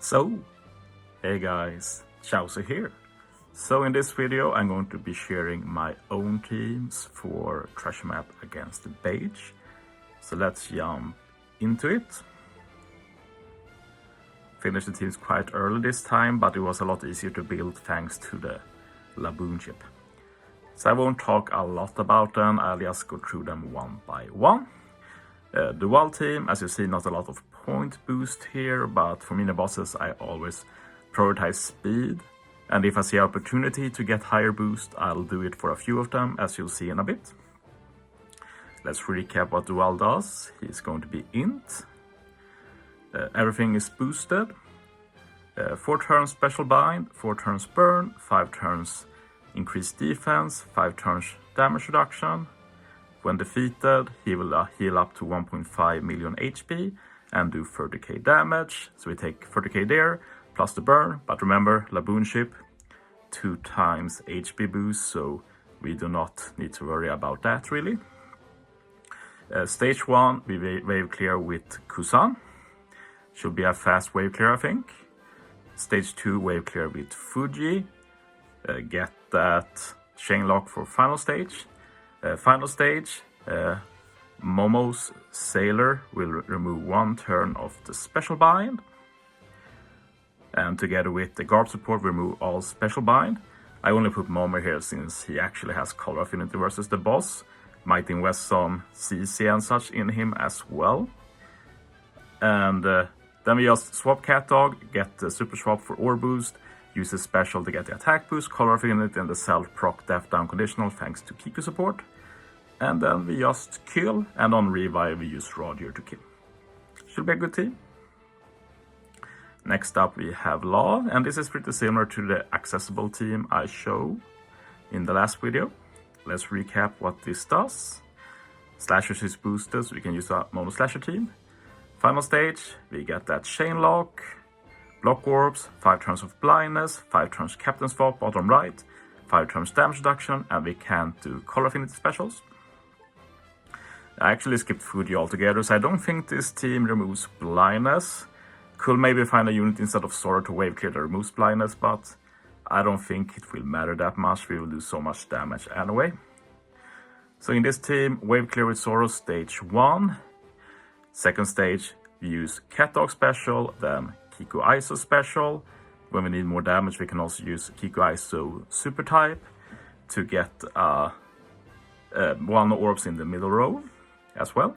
So, hey guys, Chauzu here. So in this video I'm going to be sharing my own teams for Treasure Map against the Bege. So let's jump into it. Finished the teams quite early this time, but it was a lot easier to build thanks to the Laboon chip. So I won't talk a lot about them, I'll just go through them one by one. Duval team, as you see, not a lot of point boost here, but for mini bosses I always prioritize speed, and if I see opportunity to get higher boost, I'll do it for a few of them, as you'll see in a bit. Let's recap what Duval does. He's going to be int. Everything is boosted. 4 turns special bind, 4 turns burn, 5 turns increased defense, 5 turns damage reduction. When defeated, he will heal up to 1.5 million HP and do 30k damage. So we take 30k there, plus the burn. But remember, Laboon ship, 2 times HP boost, so we do not need to worry about that really. Stage 1, we wave clear with Kusan. Should be a fast wave clear, I think. Stage 2, wave clear with Fuji. Get that chain lock for final stage. Final stage, Momo's Sailor will remove 1 turn of the special bind. And together with the Garb support, remove all special bind. I only put Momo here since he actually has color affinity versus the boss. Might invest some CC and such in him as well. And then we just swap Cat Dog, get the super swap for ore boost, use the special to get the attack boost, color affinity, and the self proc death down conditional thanks to Kiku support. And then we just kill, and on revive we use Roger to kill. Should be a good team. Next up we have Law, and this is pretty similar to the accessible team I showed in the last video. Let's recap what this does. Slashers is boosted, so we can use a mono slasher team. Final stage, we get that chain lock, block orbs, 5 turns of blindness, 5 turns captain swap bottom right, 5 turns damage reduction, and we can't do color affinity specials. I actually skipped Fuji altogether, so I don't think this team removes blindness. Could maybe find a unit instead of Sora to wave clear that removes blindness, but I don't think it will matter that much. We will do so much damage anyway. So in this team, wave clear with Sora stage 1. Second stage, we use Cat Dog special, then Kiku ISO special. When we need more damage, we can also use Kiku ISO super type to get 1 orbs in the middle row as well.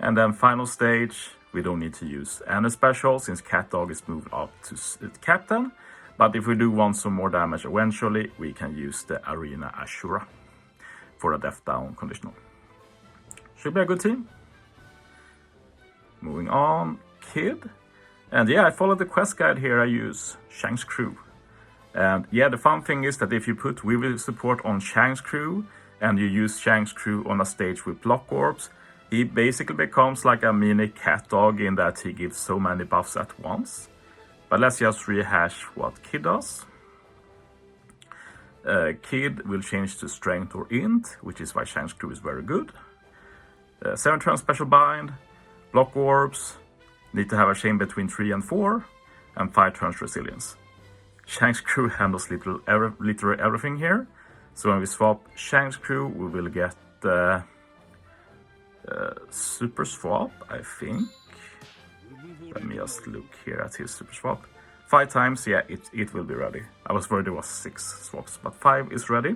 And then final stage, we don't need to use any special since Cat Dog is moved up to captain. But if we do want some more damage eventually, we can use the Arena Ashura for a death down conditional. Should be a good team. Moving on, Kid. And yeah, I follow the quest guide here. I use Shang's crew. And yeah, the fun thing is that if you put Weevil support on Shang's crew and you use Shang's crew on a stage with block orbs, he basically becomes like a mini Cat Dog in that he gives so many buffs at once. But let's just rehash what Kid does. Kid will change to strength or int, which is why Shang's crew is very good. 7 turn special bind, block orbs, need to have a chain between 3 and 4, and 5 turns resilience. Shang's crew handles literally everything here. So when we swap Shang's crew, we will get the super swap, I think. Let me just look here at his super swap. 5 times, yeah, it will be ready. I was worried there was 6 swaps, but 5 is ready.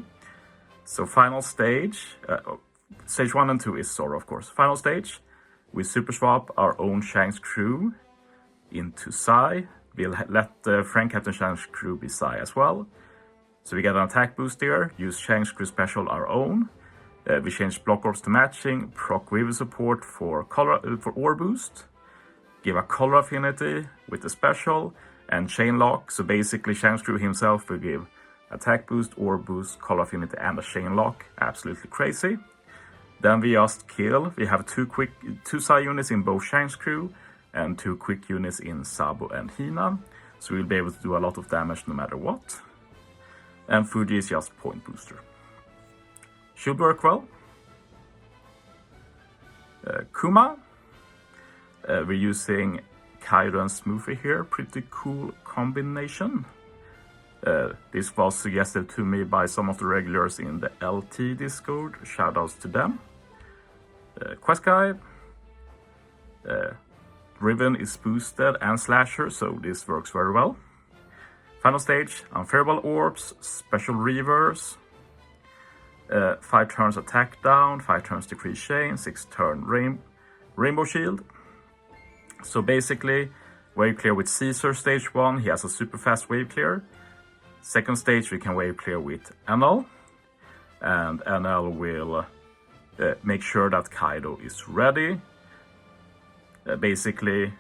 So final stage, stage 1 and 2 is Sora, of course. Final stage, we super swap our own Shang's crew into Sai. We'll let Frank Captain Shang's crew be Sai as well. So we get an attack boost here, use Shang's crew special our own. We change block orbs to matching, proc Weevil support for ore boost. Give a color affinity with the special and chain lock. So basically Shang's crew himself will give attack boost, ore boost, color affinity, and a chain lock. Absolutely crazy. Then we just kill. We have 2 Sai units in both Shang's crew and 2 quick units in Sabo and Hina. So we'll be able to do a lot of damage no matter what. And Fuji is just point booster. Should work well. Kuma. We're using Kaido and Smoothie here. Pretty cool combination. This was suggested to me by some of the regulars in the LT Discord. Shoutouts to them. Quest guide. Riven is boosted and slasher, so this works very well. Final stage, unfavorable orbs, special reverse, 5 turns attack down, 5 turns decrease chain, 6 turn rainbow shield. So basically, wave clear with Caesar stage 1, he has a super fast wave clear. Second stage we can wave clear with NL, and NL will make sure that Kaido is ready. Basically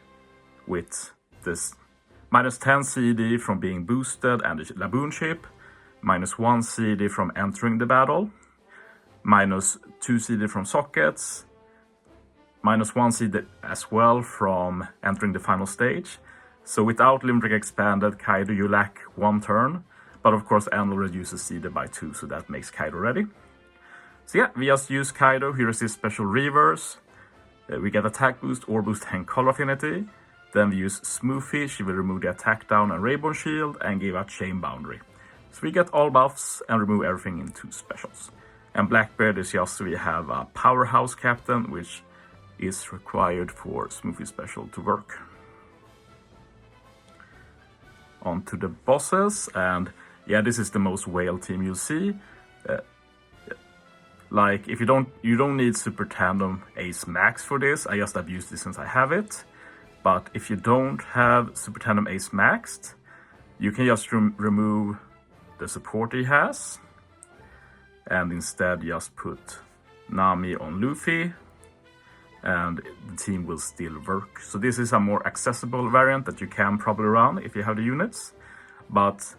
with this minus 10 CD from being boosted and the Laboon chip, minus 1 CD from entering the battle, minus 2 CD from sockets, minus 1 CD as well from entering the final stage. So without Limerick expanded, Kaido you lack 1 turn, but of course Enel reduces CD by 2, so that makes Kaido ready. So yeah, we just use Kaido, he resists special reverse, we get attack boost, or boost and color affinity. Then we use Smoothie, she will remove the attack down and rainbow shield and give out chain boundary. So we get all buffs and remove everything in 2 specials. And Blackbeard is just we have a powerhouse captain, which is required for Smoothie special to work. On to the bosses, and yeah, this is the most whale team you'll see. Like if you don't need Super Tandem Ace Max for this. I just abuse this since I have it. But if you don't have Super Tandem Ace maxed, you can just remove the support he has, and instead just put Nami on Luffy, and the team will still work. So this is a more accessible variant that you can probably run if you have the units, but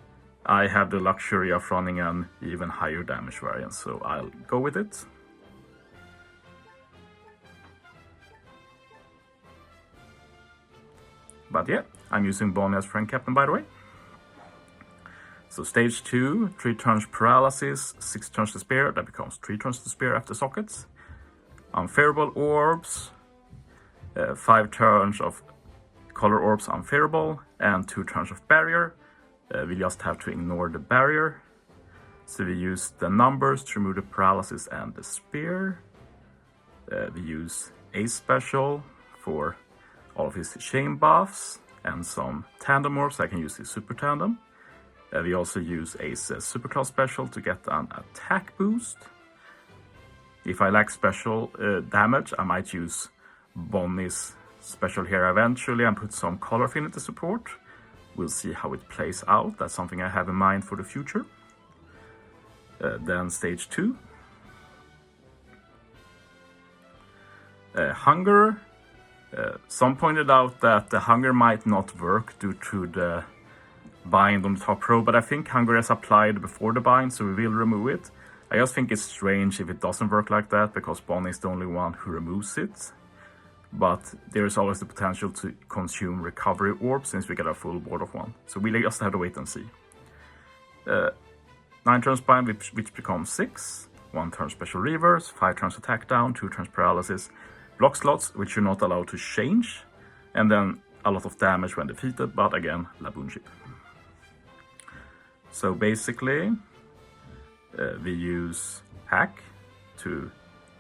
I have the luxury of running an even higher damage variant, so I'll go with it. But yeah, I'm using Bonnie as friend captain, by the way. So stage 2, 3 turns paralysis, 6 turns to spear, that becomes 3 turns to spear after sockets. Unfavorable orbs, 5 turns of color orbs unfavorable, and 2 turns of barrier. We just have to ignore the barrier. So we use the numbers to remove the paralysis and the spear. We use Ace special for all of his chain buffs and some tandem orbs. I can use his super tandem. We also use Ace's superclass special to get an attack boost. If I lack special damage, I might use Bonnie's special here eventually and put some color affinity support. We'll see how it plays out. That's something I have in mind for the future. Then stage 2. Hunger. Some pointed out that the hunger might not work due to the bind on the top row, but I think hunger is applied before the bind, so we will remove it. I just think it's strange if it doesn't work like that, because Bonnie is the only one who removes it. But there is always the potential to consume recovery orb since we get a full board of 1. So we just have to wait and see. 9 turns bind, which becomes 6. 1 turn special reverse, 5 turns attack down, 2 turns paralysis. Block slots, which you're not allowed to change. And then a lot of damage when defeated, but again, Laboon chip. So basically, we use Hack to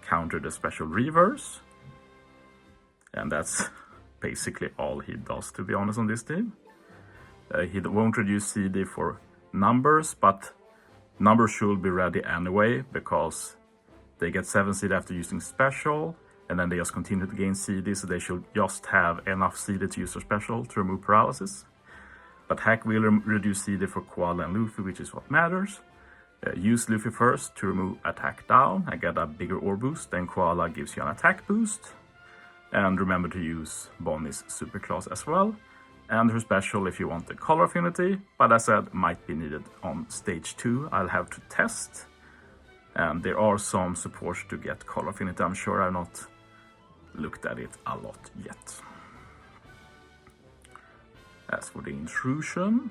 counter the special reverse. And that's basically all he does, to be honest, on this team. He won't reduce CD for numbers, but numbers should be ready anyway, because they get 7 CD after using special, and then they just continue to gain CD, so they should just have enough CD to use their special to remove paralysis. But Hack will reduce CD for Koala and Luffy, which is what matters. Use Luffy first to remove attack down and get a bigger ore boost, then Koala gives you an attack boost. And remember to use Bonnie's superclass as well, and her special if you want the color affinity, but as I said, might be needed on stage 2. I'll have to test, and there are some supports to get color affinity. I'm sure I've not looked at it a lot yet. As for the intrusion,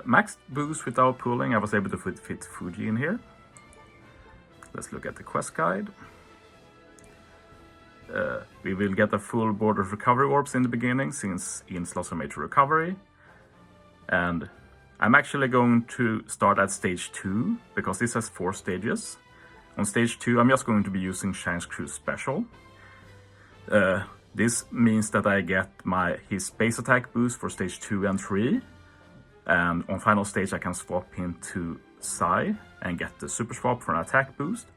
max boost without pulling, I was able to fit Fuji in here. Let's look at the quest guide. We will get a full board of recovery orbs in the beginning, since in slots are made to recovery. And I'm actually going to start at stage 2, because this has 4 stages. On stage 2, I'm just going to be using Shang's Crew Special. This means that I get his base attack boost for stage 2 and 3. And on final stage I can swap him to Sai and get the super swap for an attack boost.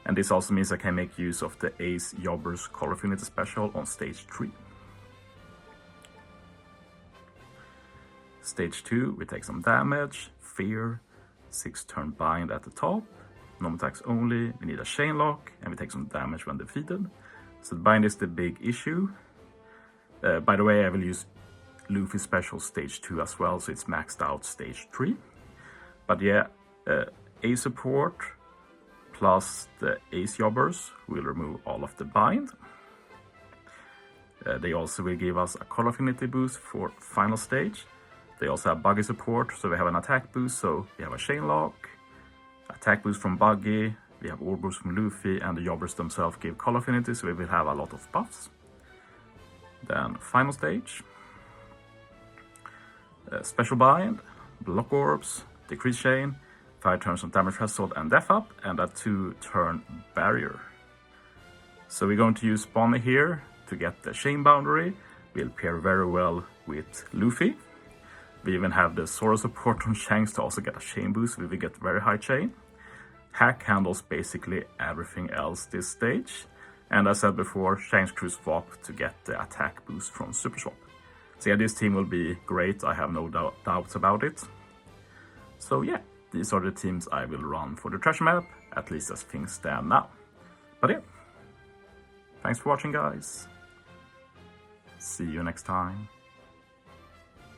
And this also means I can make use of the Ace Jobber's Color Affinity Special on stage 3. Stage 2, we take some damage, Fear, 6-turn bind at the top, normal attacks only, we need a chain lock, and we take some damage when defeated. So the bind is the big issue. By the way, I will use Luffy special stage 2 as well, so it's maxed out stage 3. But yeah, A support plus the Ace Jobbers will remove all of the bind. They also will give us a Color Affinity boost for final stage. They also have Buggy support, so we have an attack boost, so we have a chain lock, attack boost from Buggy, we have orb boost from Luffy, and the Jobbers themselves give Color Affinity, so we will have a lot of buffs. Then final stage. Special bind, block orbs, decrease chain, 5 turns on damage threshold and death up, and a 2-turn barrier. So we're going to use Bonnie here to get the chain boundary. Will pair very well with Luffy. We even have the Zoro support on Shanks to also get a chain boost. We will get very high chain. Hack handles basically everything else this stage. And as I said before, Shanks Crew swap to get the attack boost from Super Swap. So yeah, this team will be great, I have no doubts about it. So yeah, these are the teams I will run for the treasure map, at least as things stand now. But yeah, thanks for watching guys. See you next time.